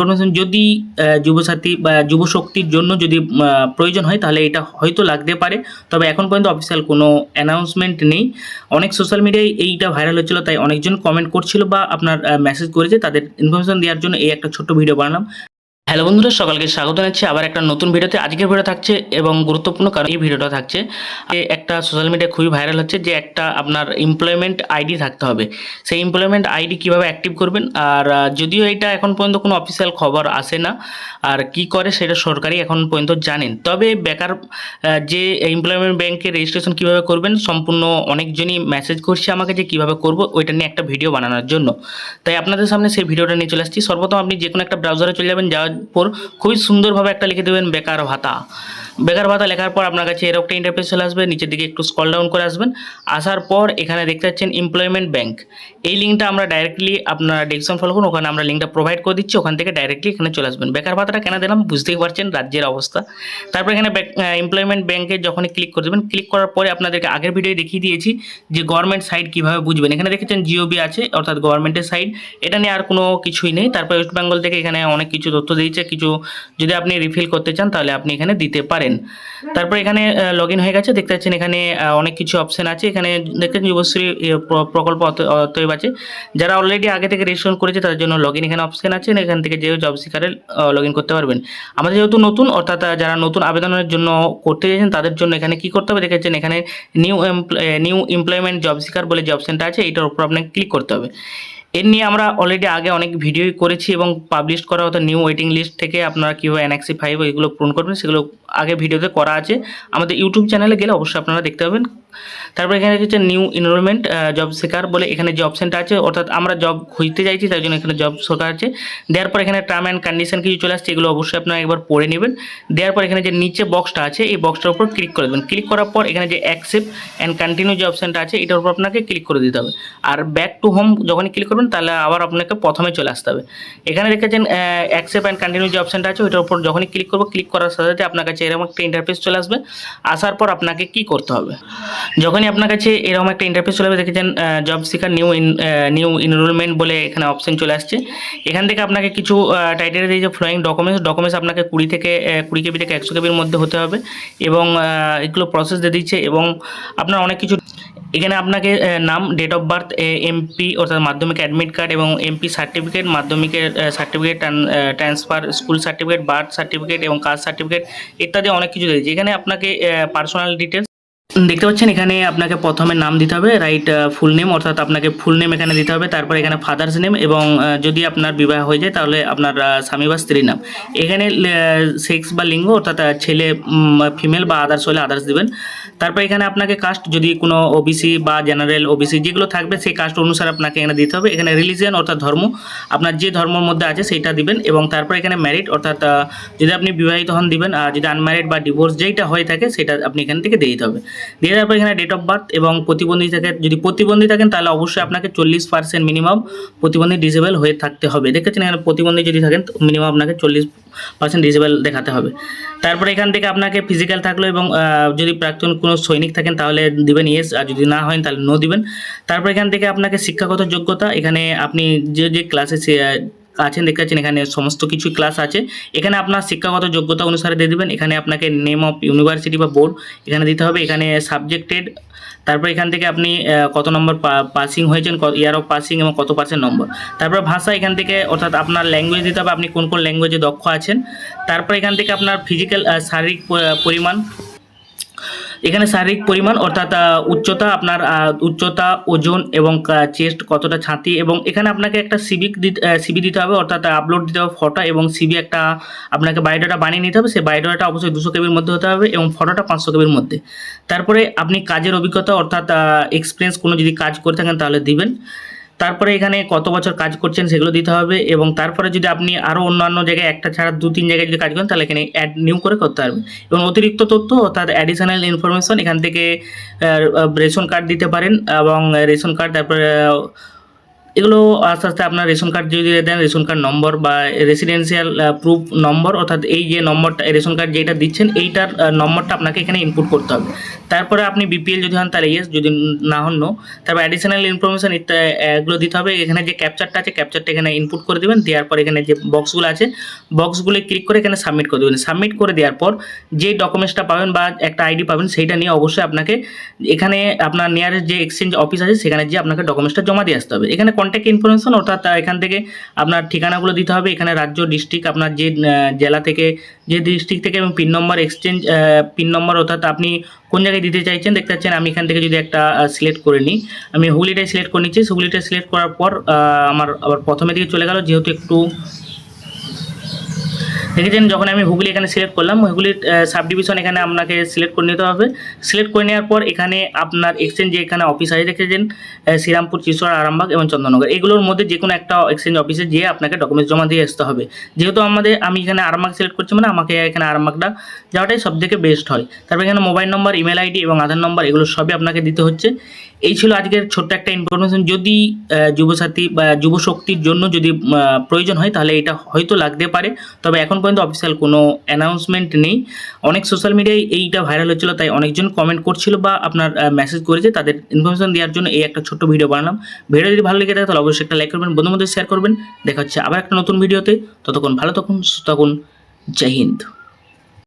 Information যদি যুবসাথী বা যুবশক্তির জন্য যদি প্রয়োজন হয় তাহলে এটা হয়তো লাগতে পারে। তবে এখন পর্যন্ত অফিসিয়াল কোনো অ্যানাউন্সমেন্ট নেই। অনেক সোশ্যাল মিডিয়ায় এইটা ভাইরাল হচ্ছিল, তাই অনেকজন কমেন্ট করছিল বা আপনার মেসেজ করেছে, তাদের ইনফরমেশন দেওয়ার জন্য এই একটা ছোট্ট ভিডিও বানালাম। হ্যালো বন্ধুরা, সকালকে স্বাগত জানাচ্ছি আবার একটা নতুন ভিডিওতে। আজকের ভিডিও থাকছে এবং গুরুত্বপূর্ণ, কারণ এই ভিডিওটা থাকছে একটা সোশ্যাল মিডিয়ায় খুবই ভাইরাল হচ্ছে যে একটা আপনার এমপ্লয়মেন্ট আইডি থাকতে হবে। সেই এমপ্লয়মেন্ট আইডি কীভাবে অ্যাক্টিভ করবেন, আর যদিও এটা এখন পর্যন্ত কোনো অফিসিয়াল খবর আসে না, আর কি করে সেটা সরকারই এখন পর্যন্ত জানেন। তবে বেকার যে এমপ্লয়মেন্ট ব্যাংকের রেজিস্ট্রেশন কীভাবে করবেন সম্পূর্ণ অনেকজনই মেসেজ করছে আমাকে যে কীভাবে করব, ওইটা নিয়ে একটা ভিডিও বানানোর জন্য। তাই আপনাদের সামনে সেই ভিডিওটা নিয়ে চলে আসছি। সর্বপ্রথম আপনি যে কোনো একটা ব্রাউজারে চলে যাবেন, যাওয়ার পর খুবই সুন্দরভাবে একটা লিখে দেবেন বেকার ভাতা। বেকার ভাতা লেখার পর আপনার কাছে এরকম একটা ইন্টারফেস চলে আসবে। নিচের দিকে একটু স্ক্রল ডাউন করে আসবেন। আসার পর এখানে দেখতে পাচ্ছেন এমপ্লয়মেন্ট ব্যাংক। এই লিঙ্কটা আমরা ডাইরেক্টলি আপনার ডেসক্রিপশন ফলো করুন, ওখানে আমরা লিঙ্কটা প্রোভাইড করে দিচ্ছি। ওখান থেকে ডাইরেক্টলি এখানে চলে আসবেন। বেকার ভাতাটা কেন দিলাম বুঝতেই পারছেন, রাজ্যের অবস্থা। তারপর এখানে এমপ্লয়মেন্ট ব্যাংকে যখনই ক্লিক করে দেবেন, ক্লিক করার পরে আপনাদেরকে আগের ভিডিও দেখিয়ে দিয়েছি যে গভর্নমেন্ট সাইট কীভাবে বুঝবেন। এখানে দেখেছেন জিওবি আছে, অর্থাৎ গভর্নমেন্টের সাইট। এটা নিয়ে আর কোনো কিছুই নেই। তারপর ওয়েস্ট বেঙ্গল থেকে এখানে অনেক কিছু তথ্য দিয়েছে, কিছু যদি আপনি রিফিল করতে চান তাহলে আপনি এখানে দিতে পারেন। তারপর এখানে লগ ইন হয়ে গেছে, দেখতে পাচ্ছেন এখানে অনেক কিছু অপশন আছে। এখানে দেখতেন যুবশ্রী প্রকল্প অতএব আছে। যারা অলরেডি আগে থেকে রেজিস্ট্রেশন করেছে তাদের জন্য লগ ইন এখানে অপশন আছে, এখান থেকে যে জব সিকারে লগ ইন করতে পারবেন। আমাদের যেহেতু নতুন, অর্থাৎ যারা নতুন আবেদনের জন্য করতে চাইছেন তাদের জন্য এখানে কি করতে হবে দেখেছেন, এখানে নিউ এমপ্লয়মেন্ট জব সিকার বলে যে অপশনটা আছে, এইটার উপর আপনাকে ক্লিক করতে হবে। এর নিয়ে আমরা অলরেডি আগে অনেক ভিডিওই করেছি এবং পাবলিশ করা হতো। নিউ ওয়েটিং লিস্ট থেকে আপনারা কীভাবে NXE 5 এগুলো পূরণ করবেন সেগুলো আগে ভিডিওতে করা আছে। আমাদের ইউটিউব চ্যানেলে গেলে অবশ্যই আপনারা দেখতে পাবেন। তারপর এখানে হচ্ছে নিউ এনরোলমেন্ট জব সিকার বলে এখানে যে অপশনটা আছে, অর্থাৎ আমরা জব খুঁজতে চাইছি তাই জন্য এখানে জব সরকার আছে। দেওয়ার পর এখানে টার্ম অ্যান্ড কন্ডিশন কিছু চলে আসছে, এগুলো অবশ্যই আপনারা একবার পড়ে নেবেন। দেওয়ার পর এখানে যে নিচে বক্সটা আছে এই বক্সটার উপর ক্লিক করে দেবেন। ক্লিক করার পর এখানে যে অ্যাকসেপ্ট অ্যান্ড কন্টিনিউ যে অপশনটা আছে এটার উপর আপনাকে ক্লিক করে দিতে হবে। আর ব্যাক টু হোম যখনই ক্লিক করবেন তাহলে আবার আপনাকে প্রথমে চলে আসতে হবে। এখানে দেখেছেন অ্যাকসেপ্ট অ্যান্ড কন্টিনিউ যে অপশনটা আছে ওইটার উপর যখনই ক্লিক করবো, ক্লিক করার সাথে সাথে আপনার কাছে এরকম একটা ইন্টারফেস চলে আসবে। আসার পর আপনাকে কি করতে হবে, যখনই আপনার কাছে এরকম একটা ইন্টারফেস চলে আসবে, দেখেছেন জব সিকার নিউ এনরোলমেন্ট বলে এখানে অপশন চলে আসছে। এখান থেকে আপনাকে কিছু টাইটেল দিয়ে যে ফ্লোয়িং ডকুমেন্টস আপনাকে 20 KB থেকে 100 KBর মধ্যে হতে হবে, এবং এগুলো প্রসেস দিয়ে দিচ্ছে। এবং আপনার অনেক কিছু এখানে আপনাকে নাম, ডেট অফ বার্থ, MP অর্থাৎ মাধ্যমিক অ্যাডমিট কার্ড এবং MP সার্টিফিকেট, মাধ্যমিকের certificate, transfer school certificate, birth certificate এবং কাস্ট সার্টিফিকেট ইত্যাদি অনেক কিছু দিয়েছে। এখানে আপনাকে পার্সোনাল ডিটেলস দেখতে পাচ্ছেন, এখানে আপনাকে প্রথমে নাম দিতে হবে, রাইট ফুল নেম, অর্থাৎ আপনাকে ফুল নেম এখানে দিতে হবে। তারপর এখানে ফাদার্স নেম, এবং যদি আপনার বিবাহ হয়ে যায় তাহলে আপনার স্বামী বা স্ত্রীর নাম। এখানে সেক্স বা লিঙ্গ, অর্থাৎ ছেলে ফিমেল বা আদার্স হলে আদার্স দিবেন। তারপর এখানে আপনাকে কাস্ট, যদি কোনো OBC বা জেনারেল OBC যেগুলো থাকবে সেই কাস্ট অনুসারে আপনাকে এখানে দিতে হবে। এখানে রিলিজিয়ান অর্থাৎ ধর্ম, আপনার যে ধর্মের মধ্যে আছে সেইটা দিবেন। এবং তারপর এখানে ম্যারিড, অর্থাৎ যদি আপনি বিবাহিত হন দিবেন, আর যদি আনম্যারিড বা ডিভোর্স যেইটা হয়ে থাকে সেটা আপনি এখান থেকে দিয়ে দিতে হবে। দিয়ে দেওয়ার পর এখানে ডেট অফ বার্থ, এবং প্রতিবন্ধী থাকে, যদি প্রতিবন্ধী থাকেন তাহলে অবশ্যই আপনাকে 40% মিনিমাম প্রতিবন্ধী ডিসেবল হয়ে থাকতে হবে। দেখেছেন এখানে প্রতিবন্ধী যদি থাকেন মিনিমাম আপনাকে 40% ডিসেবল দেখাতে হবে। তারপরে এখান থেকে আপনাকে ফিজিক্যাল থাকলো, এবং যদি প্রাক্তন কোনো সৈনিক থাকেন তাহলে দিবেন ইয়েস, আর যদি না হয় তাহলে নো দিবেন। তারপর এখান থেকে আপনাকে শিক্ষাগত যোগ্যতা, এখানে আপনি যে ক্লাসে আছেন দেখতে পাচ্ছেন এখানে সমস্ত কিছু ক্লাস আছে। এখানে আপনার শিক্ষাগত যোগ্যতা অনুসারে দিয়ে দেবেন। এখানে আপনাকে নেম অফ ইউনিভার্সিটি বা বোর্ড এখানে দিতে হবে। এখানে সাবজেক্টেড, তারপর এখান থেকে আপনি কত নম্বর পাসিং হয়েছেন, ইয়ার অফ পাসিং এবং কত % নম্বর। তারপর ভাষা এখান থেকে, অর্থাৎ আপনার ল্যাঙ্গুয়েজ দিতে হবে, আপনি কোন কোন ল্যাঙ্গুয়েজে দক্ষ আছেন। তারপর এখান থেকে আপনার ফিজিক্যাল শারীরিক পরিমাণ, এখানে শারীরিক পরিমাণ অর্থাৎ উচ্চতা, আপনার উচ্চতা, ওজন এবং চেস্ট কতটা, ছাতি। এবং এখানে আপনাকে একটা সিবি দিতে হবে, অর্থাৎ আপলোড দিতে হবে ফটো, এবং সিবি একটা আপনাকে বায়োডাটা বানিয়ে নিতে হবে। সেই বায়োডাটা অবশ্যই 200 KBর মধ্যে হতে হবে এবং ফটোটা 500 KBর মধ্যে। তারপরে আপনি কাজের অভিজ্ঞতা, অর্থাৎ এক্সপিরিয়েন্স, কোনো যদি কাজ করে থাকেন তাহলে দিবেন। তারপরে এখানে কত বছর কাজ করছেন সেগুলো দিতে হবে। এবং তারপরে যদি আপনি আরও অন্যান্য জায়গায় একটা ছাড়া 2-3 জায়গায় যদি কাজ করেন তাহলে এখানে অ্যাড নিউ করে করতে পারবেন। এবং অতিরিক্ত তথ্য, অর্থাৎ অ্যাডিশনাল ইনফরমেশন, এখান থেকে রেশন কার্ড দিতে পারেন, এবং রেশন কার্ড, তারপরে এগুলো আস্তে আস্তে আপনার রেশন কার্ড যদি দেন, রেশন কার্ড নম্বর বা রেসিডেন্সিয়াল প্রুফ নম্বর, অর্থাৎ এই যে নম্বরটা রেশন কার্ড যেটা দিচ্ছেন এইটার নম্বরটা আপনাকে এখানে ইনপুট করতে হবে। তারপরে আপনি বিপিএল যদি হন তাহলে ইয়েস, যদি না হন নো। তারপর অ্যাডিশনাল ইনফরমেশন এগুলো দিতে হবে। এখানে যে ক্যাপচারটা আছে ক্যাপচারটা এখানে ইনপুট করে দেবেন। দেওয়ার পর এখানে যে বক্সগুলো আছে বক্সগুলো ক্লিক করে এখানে সাবমিট করে দেবেন। সাবমিট করে দেওয়ার পর যে ডকুমেন্টসটা পাবেন বা একটা আইডি পাবেন সেইটা নিয়ে অবশ্যই আপনাকে এখানে আপনার নিয়ারেস্ট যে এক্সচেঞ্জ অফিস আছে সেখানে গিয়ে আপনাকে ডকুমেন্টসটা জমা দিয়ে আসতে হবে। এখানে কন্ট্যাক্ট ইনফরমেশন অর্থাৎ এখান থেকে আপনার ঠিকানাগুলো দিতে হবে। এখানে রাজ্য, ডিস্ট্রিক্ট, আপনার যে জেলা থেকে, যে ডিস্ট্রিক্ট থেকে, এবং পিন নম্বর, এক্সচেঞ্জ পিন নম্বর অর্থাৎ আপনি কোন জায়গায় দিতে চাইছেন। দেখতে পাচ্ছেন আমি এখান থেকে যদি একটা সিলেক্ট করে নিই, আমি হুগলিটাই সিলেক্ট করে নিচ্ছি। হুগলিটা সিলেক্ট করার পর আমার আবার প্রথমে দিকে চলে গেল, যেহেতু একটু দেখেছেন যখন আমি হুগলি এখানে সিলেক্ট করলাম, হুগলির সাব ডিভিশন এখানে আপনাকে সিলেক্ট করে নিতে হবে। সিলেক্ট করে নেওয়ার পর এখানে আপনার এক্সচেঞ্জ এখানে অফিস আছে দেখেছেন, শ্রীরামপুর, চিশোড়া, আরামবাগ এবং চন্দননগর, এগুলোর মধ্যে যে কোনো একটা এক্সচেঞ্জ অফিসে গিয়ে আপনাকে ডকুমেন্টস জমা দিয়ে আসতে হবে। যেহেতু আমি এখানে আরামবাগ সিলেক্ট করছি, মানে আমাকে এখানে আরামবাগটা যাওয়াটাই সবথেকে বেস্ট হয়। তারপর এখানে মোবাইল নম্বর, ইমেল আইডি এবং আধার নম্বর এগুলো সবই আপনাকে দিতে হচ্ছে। এই ছিল আজকের ছোট্ট একটা ইনফরমেশন। যদি যুবসাথী বা যুবশক্তির জন্য যদি প্রয়োজন হয় তাহলে এটা হয়তো লাগতে পারে, তবে এখন পর্যন্ত অফিসিয়াল কোনো অ্যানাউন্সমেন্ট নেই। অনেক সোশ্যাল মিডিয়ায় এইটা ভাইরাল হচ্ছিলো, তাই অনেকজন কমেন্ট করছিল বা আপনার মেসেজ করেছে, তাদের ইনফরমেশন দেওয়ার জন্য এই একটা ছোট্ট ভিডিও বানালাম। ভিডিও যদি ভালো লেগে থাকে তাহলে অবশ্যই একটা লাইক করবেন, বন্ধুদের মধ্যে শেয়ার করবেন। দেখা হচ্ছে আবার একটা নতুন ভিডিওতে। ততক্ষণ ভালো থাকুন, সুস্থ থাকুন। জয় হিন্দ।